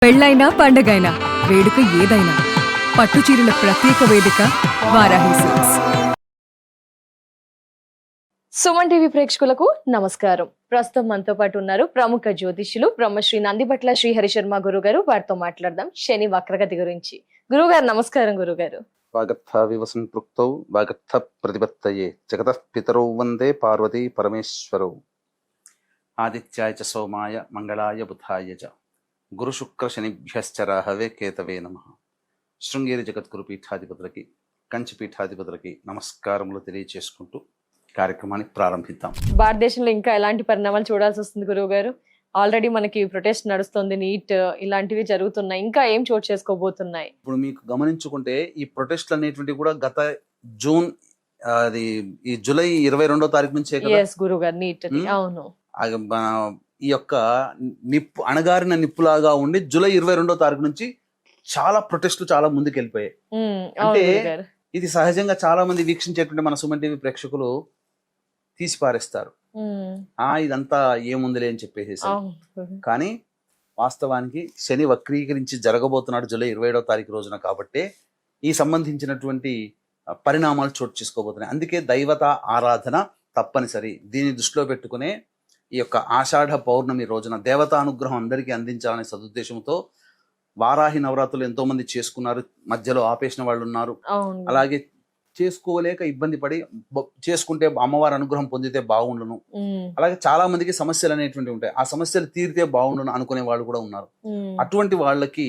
పెళ్ళైనా పండగైనా వేడుక ఏదైనా పట్టుచీరల ప్రత్యేక వేదిక వారాహి సిల్క్స్. సుమన్ టీవీ ప్రేక్షకులకు నమస్కారం. ప్రస్తుతం మనతో పాటు ఉన్నారు ప్రముఖ జ్యోతిష్యులు బ్రహ్మశ్రీ నందిబట్ల శ్రీహరి శర్మ గురుగారు. వారితో మాట్లాడదాం శని వక్రగతి గురించి. గురుగారు నమస్కారం. గురుగారు వాగర్థ వివసంపృక్తౌ వాగర్థ ప్రతిపత్తయే జగతః పితరౌ వందే పార్వతీ పరమేశ్వరౌ ఆదిత్యాయ చ సోమాయ మంగళాయ బుధాయ చ గురు శుక్ర శనిభ్యశ్చ రాహవే కేతవే నమః. శృంగేరి జగద్గురు పీఠాధిపతులకి కంచి పీఠాధిపతులకి నమస్కారములు తెలియచేసుకుంటూ కార్యక్రమాన్ని ప్రారంభిద్దాం. భారతదేశంలో ఇంకా ఎలాంటి పరిణామాలు చూడాల్సి వస్తుంది గురువుగారు? ఆల్రెడీ మనకి ప్రొటెస్ట్ నడుస్తుంది, నీట్ ఇలాంటివి జరుగుతున్నాయి, ఇంకా ఏం చోటు చేసుకోబోతున్నాయి? ఇప్పుడు మీకు గమనించుకుంటే ఈ ప్రొటెస్ట్లు అనేటువంటి కూడా గత జూన్ అది ఈ జూలై 22వ తారీఖు నుంచే కదా గురుగారు నీట్. అవును, ఈ యొక్క నిప్పు అణగారిన నిప్పులాగా ఉండి జూలై 22వ తారీఖు నుంచి చాలా ప్రొటెస్ట్లు చాలా ముందుకు వెళ్ళిపోయాయి. అంటే ఇది సహజంగా చాలా మంది వీక్షించేటువంటి మన సుమన్ టీవీ ప్రేక్షకులు తీసిపారేస్తారు, ఇదంతా ఏముందిలే అని చెప్పేసి. కానీ వాస్తవానికి శని వక్రీకరించి జరగబోతున్నాడు జూలై 27వ తారీఖు రోజున. కాబట్టి ఈ సంబంధించినటువంటి పరిణామాలు చోటు చేసుకోబోతున్నాయి. అందుకే దైవత ఆరాధన తప్పనిసరి. దీన్ని దృష్టిలో పెట్టుకునే ఈ యొక్క ఆషాఢ పౌర్ణమి రోజున దేవతానుగ్రహం అందరికీ అందించాలనే సదుద్దేశంతో వారాహి నవరాత్రులు ఎంతో మంది చేసుకున్నారు, మధ్యలో ఆపేసిన వాళ్ళు ఉన్నారు. అలాగే చేసుకోలేక ఇబ్బంది పడి చేసుకుంటే అమ్మవారి అనుగ్రహం పొందితే బాగుండును, అలాగే చాలా మందికి సమస్యలు అనేటువంటి ఉంటాయి, ఆ సమస్యలు తీరితే బాగుండును అనుకునే వాళ్ళు కూడా ఉన్నారు. అటువంటి వాళ్ళకి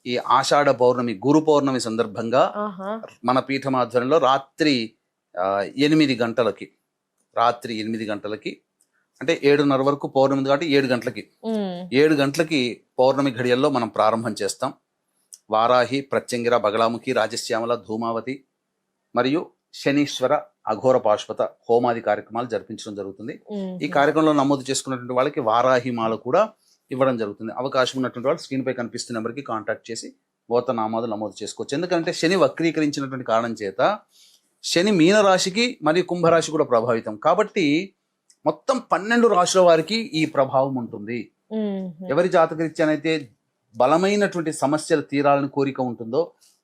ఈ ఆషాఢ పౌర్ణమి గురు పౌర్ణమి సందర్భంగా మన పీఠమాధ్వర్యంలో రాత్రి 8 గంటలకి అంటే 7:30 వరకు పౌర్ణమి కాబట్టి 7 గంటలకి పౌర్ణమి ఘడియల్లో మనం ప్రారంభం చేస్తాం. వారాహి, ప్రత్యంగిర, బగళాముఖి, రాజశ్యామల, ధూమావతి మరియు శనీశ్వర అఘోర పాశుపత హోమాది కార్యక్రమాలు జరిపించడం జరుగుతుంది. ఈ కార్యక్రమంలో నమోదు చేసుకున్నటువంటి వాళ్ళకి వారాహి మాల కూడా ఇవ్వడం జరుగుతుంది. అవకాశం ఉన్నటువంటి వాళ్ళు స్క్రీన్ పై కనిపిస్తున్న నెంబర్కి కాంటాక్ట్ చేసి గోత్రనామాలు నమోదు చేసుకోవచ్చు. ఎందుకంటే శని వక్రీకరించినటువంటి కారణం చేత శని మీనరాశికి మరియు కుంభరాశి కూడా ప్రభావితం కాబట్టి మొత్తం 12 రాశుల వారికి ఈ ప్రభావం ఉంటుంది. ఎవరి జాతకరీత్యానైతే బలమైనటువంటి సమస్యలు తీరాలని కోరిక ఉంటుందో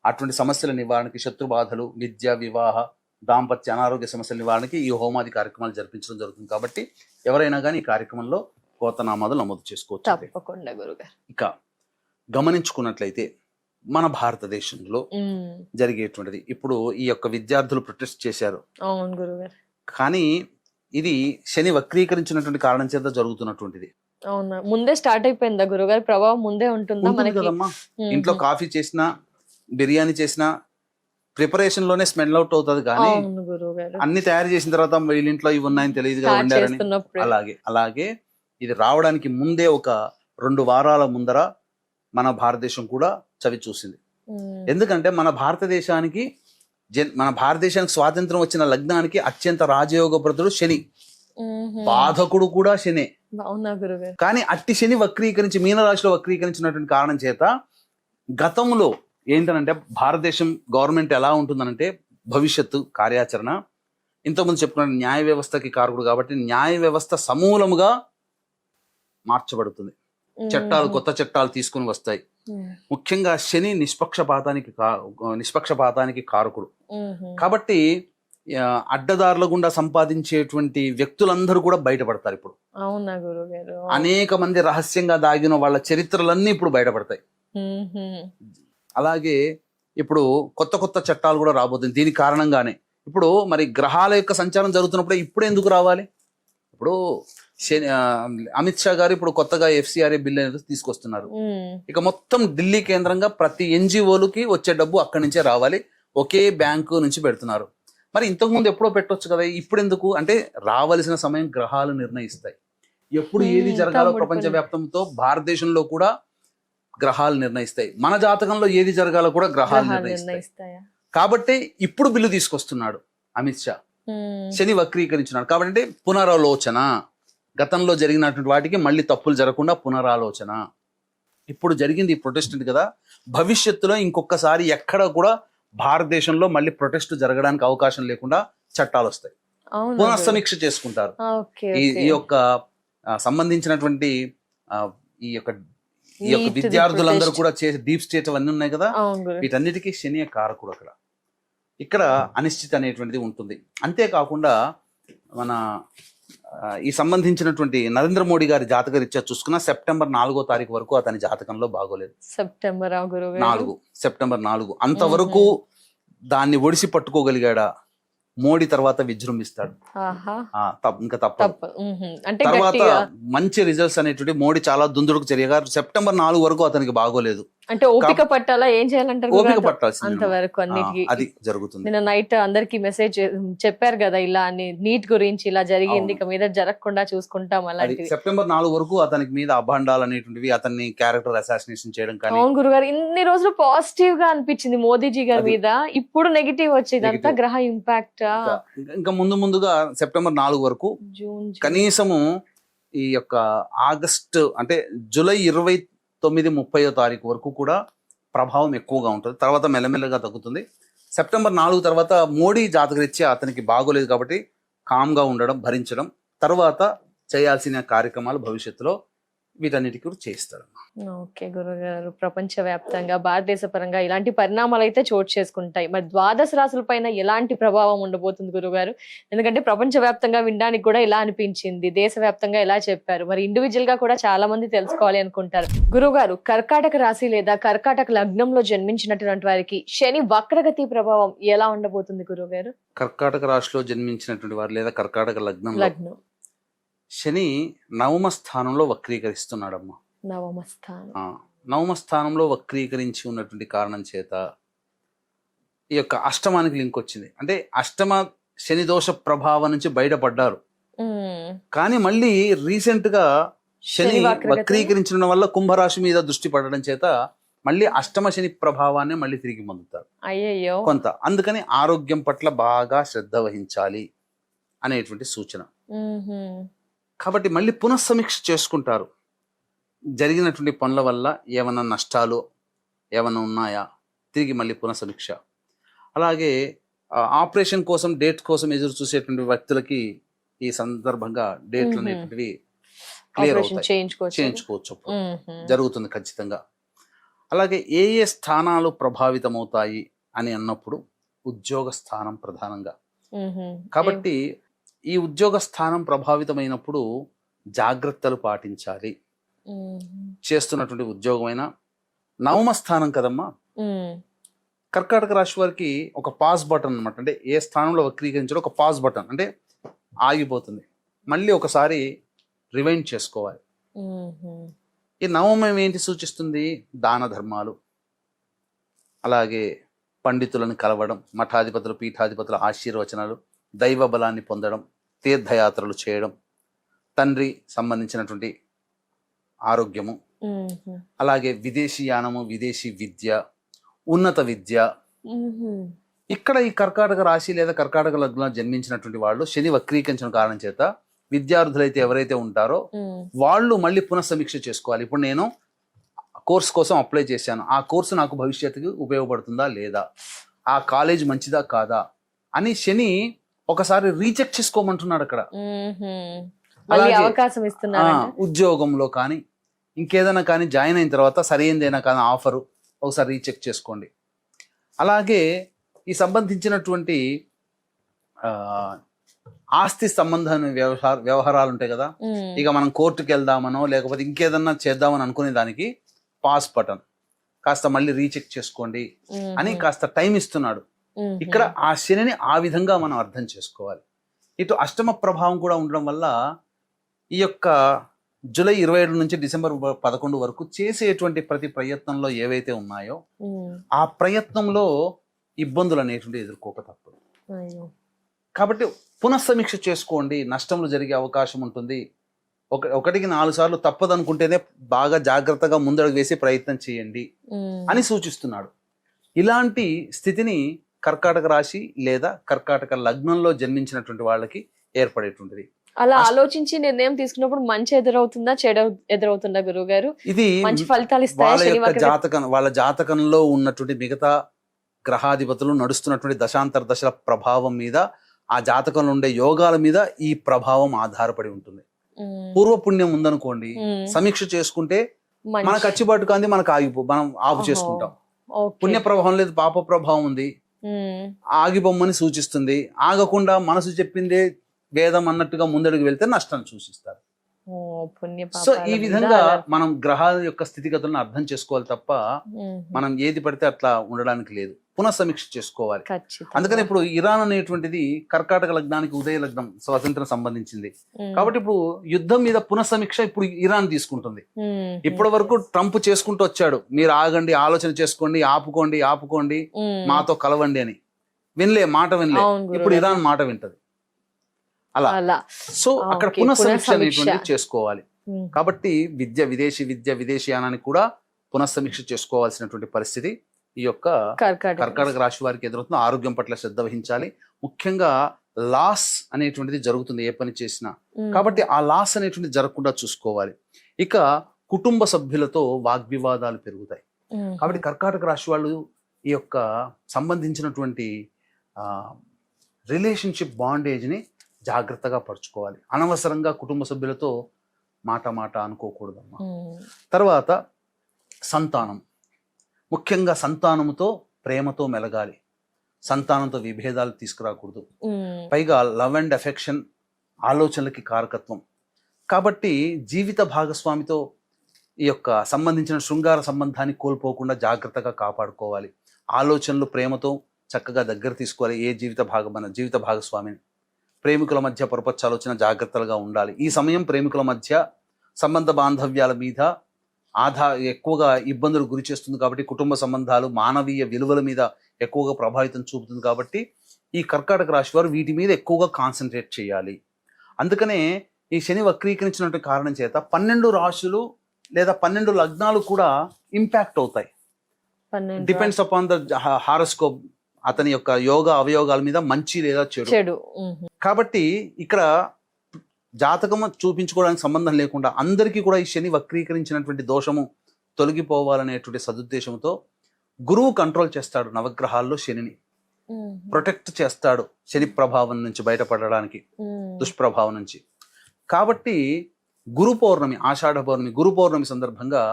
అటువంటి సమస్యల నివారణకి, శత్రుబాధలు, విద్య, వివాహ, దాంపత్య, అనారోగ్య సమస్యల నివారణకి ఈ హోమాది కార్యక్రమాలు జరిపించడం జరుగుతుంది. కాబట్టి ఎవరైనా కానీ ఈ కార్యక్రమంలో గోత్రనామాలు నమోదు చేసుకోవచ్చు. ఇక గమనించుకున్నట్లయితే మన భారతదేశంలో జరిగేటువంటిది ఇప్పుడు ఈ యొక్క విద్యార్థులు ప్రొటెస్ట్ చేశారు. కానీ ఇది శని వక్రీకరించినటువంటి కారణం చేత జరుగుతున్నటువంటిది. అవునా, ముందే స్టార్ట్ అయిపోయిందా గురుగారు? ప్రభావం ముందే ఉంటుందా మనకి? కదమ్మా, ఇంట్లో కాఫీ చేసినా బిర్యానీ చేసినా ప్రిపరేషన్ లోనే స్మెల్ అవుట్ అవుతుంది. కానీ అన్ని తయారు చేసిన తర్వాత వీళ్ళింట్లో ఇవి ఉన్నాయని తెలియదు కదా వండారని. అలాగే ఇది రావడానికి ముందే ఒక 2 వారాల ముందర మన భారతదేశం కూడా చవి చూసింది. ఎందుకంటే మన భారతదేశానికి స్వాతంత్రం వచ్చిన లగ్నానికి అత్యంత రాజయోగప్రదుడు శని, బాధకుడు కూడా శనే. కానీ అట్టి శని వక్రీకరించి మీనరాశిలో వక్రీకరించినటువంటి కారణం చేత గతంలో ఏంటనంటే భారతదేశం గవర్నమెంట్ ఎలా ఉంటుందనంటే భవిష్యత్తు కార్యాచరణ ఇంతకుముందు చెప్పుకున్న న్యాయ వ్యవస్థకి కారకుడు కాబట్టి న్యాయ వ్యవస్థ సమూలముగా మార్చబడుతుంది. కొత్త చట్టాలు తీసుకుని వస్తాయి. ముఖ్యంగా శని నిష్పక్షపాతానికి కారకుడు కాబట్టి అడ్డదారుల గుండా సంపాదించేటువంటి వ్యక్తులందరూ కూడా బయటపడతారు. ఇప్పుడు అనేక మంది రహస్యంగా దాగిన వాళ్ళ చరిత్రలన్నీ ఇప్పుడు బయటపడతాయి. అలాగే ఇప్పుడు కొత్త చట్టాలు కూడా రాబోతుంది. దీని కారణంగానే ఇప్పుడు మరి గ్రహాల యొక్క సంచారం జరుగుతున్నప్పుడే ఇప్పుడు ఎందుకు రావాలి? ఇప్పుడు అమిత్ షా గారు ఇప్పుడు కొత్తగా FCRA బిల్ అనేది తీసుకొస్తున్నారు. ఇక మొత్తం ఢిల్లీ కేంద్రంగా ప్రతి NGOలకి వచ్చే డబ్బు అక్కడి నుంచే రావాలి, ఒకే బ్యాంకు నుంచి పెడుతున్నారు. మరి ఇంతకు ముందు ఎప్పుడో పెట్టొచ్చు కదా, ఇప్పుడు ఎందుకు అంటే రావలసిన సమయం గ్రహాలు నిర్ణయిస్తాయి. ఎప్పుడు ఏది జరగాలో ప్రపంచవ్యాప్తంతో భారతదేశంలో కూడా గ్రహాలు నిర్ణయిస్తాయి. మన జాతకంలో ఏది జరగాలో కూడా గ్రహాలు నిర్ణయిస్తాయి. కాబట్టి ఇప్పుడు బిల్లు తీసుకొస్తున్నాడు అమిత్ షా. శని వక్రీకరించినాడు కాబట్టి పునరాలోచన, గతంలో జరిగినటువంటి వాటికి మళ్ళీ తప్పులు జరగకుండా పునరాలోచన. ఇప్పుడు జరిగింది ఈ ప్రొటెస్ట్ కదా, భవిష్యత్తులో ఇంకొకసారి ఎక్కడ కూడా భారతదేశంలో మళ్ళీ ప్రొటెస్ట్ జరగడానికి అవకాశం లేకుండా చట్టాలు వస్తాయి, పునఃసమీక్ష చేసుకుంటారు. ఈ యొక్క సంబంధించినటువంటి ఈ యొక్క ఈ యొక్క Neat ది విద్యార్థులందరూ protest. కూడా చేసే డీప్ స్టేట్ అవన్నీ ఉన్నాయి కదా, అవును గురు. వీటన్నిటికీ శని కారకుడు అక్కడ. ఇక్కడ అనిశ్చితి అనేటువంటిది ఉంటుంది. అంతేకాకుండా మన ఈ సంబంధించినటువంటి నరేంద్ర మోడీ గారి జాతక రీత్యా చూసుకున్న సెప్టెంబర్ 4వ తారీఖు వరకు అతని జాతకంలో బాగోలేదు. సెప్టెంబర్ గురువు గారు. సెప్టెంబర్ 4 అంతవరకు దాన్ని ఒడిసి పట్టుకోగలిగాడా, మోడీ తర్వాత విజృంభిస్తాడు. ఆహా. ఇంకా తప్పదు. తప్ప అంటే తర్వాత గట్టిగా మంచి రిజల్ట్స్ అనేటువంటి మోడీ చాలా దుందుడుకు చర్యగా సెప్టెంబర్ 4 వరకు అతనికి బాగోలేదు. అంటే ఓపిక పట్టాలా, ఏం చేయాలంటారు గురు? ఓపిక పట్టాల్సింది. అంతవరకు అన్నిటికీ అది జరుగుతుంది. నిన్న నైట్ అందరికి మెసేజ్ చెప్పారు కదా ఇలా అని, నీట్ గురించి ఇలా జరిగింది, ఇక మీద జరగకుండా చూసుకుంటాం అది అలాంటివి. సెప్టెంబర్ 4 వరకు అతనికి మీద అభాండాలు అనేటువంటివి, అతన్ని క్యారెక్టర్ అసాసినేషన్ చేయడం కానీ, అవును గురుగారు, ఇన్ని రోజులు పాజిటివ్ గా అనిపించింది మోదీజీ గారి అది. మీద, ఇప్పుడు నెగిటివ్ వచ్చేది అంతా Negative. గ్రహ ఇంపాక్ట్. ఇంకా ముందుగా సెప్టెంబర్ 4 వరకు జూన్ కనీసము ఈ యొక్క ఆగస్టు అంటే జూలై 29-30వ తారీఖు వరకు కూడా ప్రభావం ఎక్కువగా ఉంటుంది. తర్వాత మెల్లమెల్లగా తగ్గుతుంది. సెప్టెంబర్ 4 తర్వాత మోడీ జాతకరీత్యా అతనికి బాగోలేదు కాబట్టి కామ్గా ఉండడం, భరించడం, తర్వాత చేయాల్సిన కార్యక్రమాలు భవిష్యత్తులో వీటన్నిటికీ కూడా చేయిస్తాడు. ఓకే గురుగారు, ప్రపంచ వ్యాప్తంగా భారతదేశ పరంగా ఇలాంటి పరిణామాలు అయితే చోటు చేసుకుంటాయి. మరి ద్వాదశ రాశుల పైన ఎలాంటి ప్రభావం ఉండబోతుంది గురుగారు? ఎందుకంటే ప్రపంచ వ్యాప్తంగా వినడానికి కూడా ఇలా అనిపించింది, దేశవ్యాప్తంగా ఎలా చెప్పారు, మరి ఇండివిజువల్ గా కూడా చాలా మంది తెలుసుకోవాలి అనుకుంటారు. గురుగారు, కర్కాటక రాశి లేదా కర్కాటక లగ్నంలో జన్మించినటువంటి వారికి శని వక్రగతి ప్రభావం ఎలా ఉండబోతుంది గురుగారు? కర్కాటక రాశిలో జన్మించినటువంటి వారు లేదా కర్కాటక లగ్నంలో లగ్నం శని నవమ స్థానంలో వక్రీకరిస్తున్నాడమ్మా. నవమ స్థానం. నవమ స్థానంలో వక్రీకరించి ఉన్నటువంటి కారణం చేత ఈ యొక్క అష్టమానికి లింక్ వచ్చింది. అంటే అష్టమ శని దోష ప్రభావం నుంచి బయటపడ్డారు. కానీ మళ్ళీ రీసెంట్ గా శని వక్రీకరించడం వల్ల కుంభరాశి మీద దృష్టి పడడం చేత మళ్ళీ అష్టమ శని ప్రభావాన్ని మళ్ళీ తిరిగి పొందుతారు అయ్యయ్యో కొంత. అందుకని ఆరోగ్యం పట్ల బాగా శ్రద్ధ వహించాలి అనేటువంటి సూచన. కాబట్టి మళ్ళీ పునఃసమీక్ష చేసుకుంటారు. జరిగినటువంటి పనుల వల్ల ఏమైనా నష్టాలు ఏమైనా ఉన్నాయా, తిరిగి మళ్ళీ పునఃసమీక్ష. అలాగే ఆపరేషన్ కోసం, డేట్ కోసం ఎదురు చూసేటువంటి వ్యక్తులకి ఈ సందర్భంగా డేట్లు అనేటువంటివి క్లియర్ అవుతాయి, చేయించుకోవచ్చు, జరుగుతుంది ఖచ్చితంగా. అలాగే ఏ ఏ స్థానాలు ప్రభావితమవుతాయి అని అన్నప్పుడు ఉద్యోగ స్థానం ప్రధానంగా. కాబట్టి ఈ ఉద్యోగ స్థానం ప్రభావితమైనప్పుడు జాగ్రత్తలు పాటించాలి. చేస్తున్నటువంటి ఉద్యోగమైన నవమ స్థానం కదమ్మా. కర్కాటక రాశి వారికి ఒక పాస్ బటన్ అనమాట. అంటే ఏ స్థానంలో వక్రీకరించాలో ఒక పాస్ బటన్, అంటే ఆగిపోతుంది, మళ్ళీ ఒకసారి రివైండ్ చేసుకోవాలి. ఈ నవమం ఏంటి సూచిస్తుంది? దాన ధర్మాలు, అలాగే పండితులను కలవడం, మఠాధిపతులు పీఠాధిపతుల ఆశీర్వచనాలు, దైవ బలాన్ని పొందడం, తీర్థయాత్రలు చేయడం, తండ్రి సంబంధించినటువంటి ఆరోగ్యము, అలాగే విదేశీ యానము, విదేశీ విద్య, ఉన్నత విద్య. ఇక్కడ ఈ కర్కాటక రాశి లేదా కర్కాటక లగ్నంలో జన్మించినటువంటి వాళ్ళు శని వక్రీకరించిన కారణం చేత విద్యార్థులైతే ఎవరైతే ఉంటారో వాళ్ళు మళ్ళీ పునఃసమీక్ష చేసుకోవాలి. ఇప్పుడు నేను కోర్స్ కోసం అప్లై చేశాను, ఆ కోర్సు నాకు భవిష్యత్తుకి ఉపయోగపడుతుందా లేదా, ఆ కాలేజ్ మంచిదా కాదా అని శని ఒకసారి రీచెక్ చేసుకోమంటున్నాడు అక్కడ. అవకాశం ఇస్తున్నారు. ఉద్యోగంలో కానీ ఇంకేదైనా కానీ జాయిన్ అయిన తర్వాత సరైనదైనా కానీ ఆఫరు ఒకసారి రీచెక్ చేసుకోండి. అలాగే ఈ సంబంధించినటువంటి ఆస్తి సంబంధమైన వ్యవహారాలు ఉంటాయి కదా, ఇక మనం కోర్టుకు వెళ్దామనో లేకపోతే ఇంకేదన్నా చేద్దామని అనుకునే దానికి పాస్ బటన్ కాస్త మళ్ళీ రీచెక్ చేసుకోండి అని కాస్త టైం ఇస్తున్నాడు. ఇక్కడ ఆ శనిని ఆ విధంగా మనం అర్థం చేసుకోవాలి. ఇటు అష్టమ ప్రభావం కూడా ఉండడం వల్ల ఈ యొక్క జూలై 27 నుంచి డిసెంబర్ 11 వరకు చేసేటువంటి ప్రతి ప్రయత్నంలో ఏవైతే ఉన్నాయో ఆ ప్రయత్నంలో ఇబ్బందులు అనేటువంటి ఎదుర్కోక తప్పదు. కాబట్టి పునఃసమీక్ష చేసుకోండి, నష్టములు జరిగే అవకాశం ఉంటుంది. ఒకటికి 4 సార్లు తప్పదనుకుంటేనే బాగా జాగ్రత్తగా ముందడుగు వేసి ప్రయత్నం చేయండి అని సూచిస్తున్నాడు. ఇలాంటి స్థితిని కర్కాటక రాశి లేదా కర్కాటక లగ్నంలో జన్మించినటువంటి వాళ్ళకి ఏర్పడేటువంటిది. అలా ఆలోచించి నిర్ణయం తీసుకున్నప్పుడు మంచి ఎదురవుతుందా చెడు ఎదురవుతుందా గురువు గారు? ఇది మంచి ఫలితాలు వాళ్ళ జాతకంలో ఉన్నటువంటి మిగతా గ్రహాధిపతులు నడుస్తున్నటువంటి దశాంతర దశల ప్రభావం మీద, ఆ జాతకంలో ఉండే యోగాల మీద ఈ ప్రభావం ఆధారపడి ఉంటుంది. పూర్వపుణ్యం ఉందనుకోండి, సమీక్ష చేసుకుంటే మనకు అచ్చిబాటు కాంది మనకు మనం ఆపు చేసుకుంటాం. పుణ్య ప్రభావం లేదు, పాప ప్రభావం ఉంది, ఆగిపోమ్మని సూచిస్తుంది. ఆగకుండా మనసు చెప్పిందే వేదం అన్నట్టుగా ముందడుగు వెళ్తే నష్టాన్ని సూచిస్తారు. సో ఈ విధంగా మనం గ్రహాల యొక్క స్థితిగతులను అర్థం చేసుకోవాలి తప్ప మనం ఏది పడితే అట్లా ఉండడానికి లేదు. పునఃసమీక్ష చేసుకోవాలి. అందుకని ఇప్పుడు ఇరాన్ అనేటువంటిది కర్కాటక లగ్నానికి ఉదయ లగ్నం స్వాతంత్రం సంబంధించింది కాబట్టి ఇప్పుడు యుద్ధం మీద పునఃసమీక్ష ఇప్పుడు ఇరాన్ తీసుకుంటుంది. ఇప్పటి వరకు ట్రంప్ చేసుకుంటూ వచ్చాడు, మీరు ఆగండి, ఆలోచన చేసుకోండి, ఆపుకోండి, మాతో కలవండి అని. మాట వినలే. ఇప్పుడు ఇరాన్ మాట వింటది. అలా సో అక్కడ పునఃసమీక్ష అనేటువంటిది చేసుకోవాలి. కాబట్టి విదేశీయానానికి కూడా పునఃసమీక్ష చేసుకోవాల్సినటువంటి పరిస్థితి ఈ యొక్క కర్కాటక రాశి వారికి ఎదురవుతుంది. ఆరోగ్యం పట్ల శ్రద్ధ వహించాలి. ముఖ్యంగా లాస్ అనేటువంటిది జరుగుతుంది ఏ పని చేసినా. కాబట్టి ఆ లాస్ అనేటువంటిది జరగకుండా చూసుకోవాలి. ఇక కుటుంబ సభ్యులతో వాగ్వివాదాలు పెరుగుతాయి. కాబట్టి కర్కాటక రాశి వాళ్ళు ఈ యొక్క సంబంధించినటువంటి రిలేషన్షిప్ బాండేజ్ ని జాగ్రత్తగా పరుచుకోవాలి. అనవసరంగా కుటుంబ సభ్యులతో మాట అనుకోకూడదమ్మా. తర్వాత సంతానం, ముఖ్యంగా సంతానముతో ప్రేమతో మెలగాలి. సంతానంతో విభేదాలు తీసుకురాకూడదు. పైగా లవ్ అండ్ అఫెక్షన్ ఆలోచనలకి కారకత్వం. కాబట్టి జీవిత భాగస్వామితో ఈ యొక్క సంబంధించిన శృంగార సంబంధాన్ని కోల్పోకుండా జాగ్రత్తగా కాపాడుకోవాలి. ఆలోచనలు ప్రేమతో చక్కగా దగ్గర తీసుకోవాలి. ఏ జీవిత భాగస్వామిని ప్రేమికుల మధ్య పొరపచ్చాలోచన జాగ్రత్తలుగా ఉండాలి. ఈ సమయం ప్రేమికుల మధ్య సంబంధ బాంధవ్యాల మీద ఎక్కువగా ఇబ్బందులు గురి చేస్తుంది. కాబట్టి కుటుంబ సంబంధాలు, మానవీయ విలువల మీద ఎక్కువగా ప్రభావితం చూపుతుంది. కాబట్టి ఈ కర్కాటక రాశి వారు వీటి మీద ఎక్కువగా కాన్సన్ట్రేట్ చేయాలి. అందుకనే ఈ శని వక్రీకరించినటువంటి కారణం చేత 12 రాశులు లేదా 12 లగ్నాలు కూడా ఇంపాక్ట్ అవుతాయి. డిపెండ్స్ అపాన్ ద హారోస్కోప్, అతని యొక్క యోగ అవయోగాల మీద మంచి లేదా చెడు. కాబట్టి ఇక్కడ జాతకము చూపించుకోవడానికి సంబంధం లేకుండా అందరికీ కూడా ఈ శని వక్రీకరించినటువంటి దోషము తొలగిపోవాలనేటువంటి సదుద్దేశంతో గురువు కంట్రోల్ చేస్తాడు. నవగ్రహాల్లో శనిని ప్రొటెక్ట్ చేస్తాడు శని ప్రభావం నుంచి బయటపడడానికి, దుష్ప్రభావం నుంచి. కాబట్టి గురు పౌర్ణమి, ఆషాఢ పౌర్ణమి, గురు పౌర్ణమి సందర్భంగా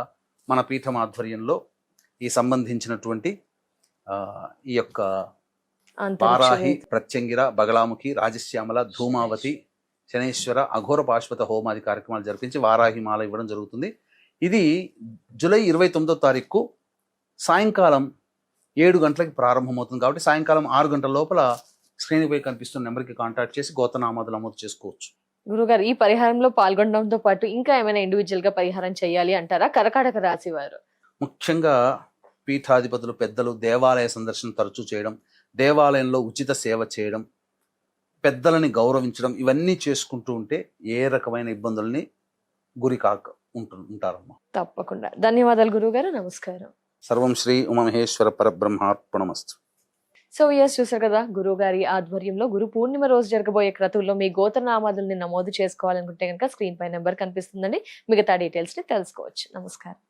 మన పీఠం ఆధ్వర్యంలో ఈ సంబంధించినటువంటి ఈ యొక్క వారాహి, ప్రత్యంగిర, బగళాముఖి, రాజశ్యామల, ధూమావతి, శనేశ్వర, అఘోర పాశ్వత హోమాది కార్యక్రమాలు జరిపించి వారాహి మాల ఇవ్వడం జరుగుతుంది. ఇది జూలై 29వ తారీఖు సాయంకాలం 7 గంటలకి ప్రారంభమవుతుంది. కాబట్టి సాయంకాలం 6 గంటల లోపల స్క్రీన్పై కనిపిస్తున్న నెంబర్కి కాంటాక్ట్ చేసి గోత్రనామాదులు నమోదు చేసుకోవచ్చు. గురుగారు, ఈ పరిహారంలో పాల్గొనడంతో పాటు ఇంకా ఏమైనా ఇండివిజువల్ గా పరిహారం చేయాలి అంటారా కర్కాటక రాశి వారు? ముఖ్యంగా పీఠాధిపతులు, పెద్దలు దేవాలయ సందర్శన తరచూ చేయడం, దేవాలయంలో ఉచిత సేవ చేయడం, పెద్దలని గౌరవించడం, ఇవన్నీ చేసుకుంటూ ఉంటే ఏ రకమైన ఇబ్బందుల్ని గురి కాక ఉంటారమ్మా. తప్పకుండా. ధన్యవాదాలు గురువుగారు. నమస్కారం. సర్వం శ్రీ ఉమామహేశ్వర పరబ్రహ్మార్పణమస్తు. సో చూసారు కదా, గురువు గారి ఆధ్వర్యంలో గురు పూర్ణిమ రోజు జరగబోయే క్రతువుల్లో మీ గోత్రనామాదుల్ని నమోదు చేసుకోవాలనుకుంటే కనుక స్క్రీన్ పై నెంబర్ కనిపిస్తుందండి. మిగతా డీటెయిల్స్ ని తెలుసుకోవచ్చు. నమస్కారం.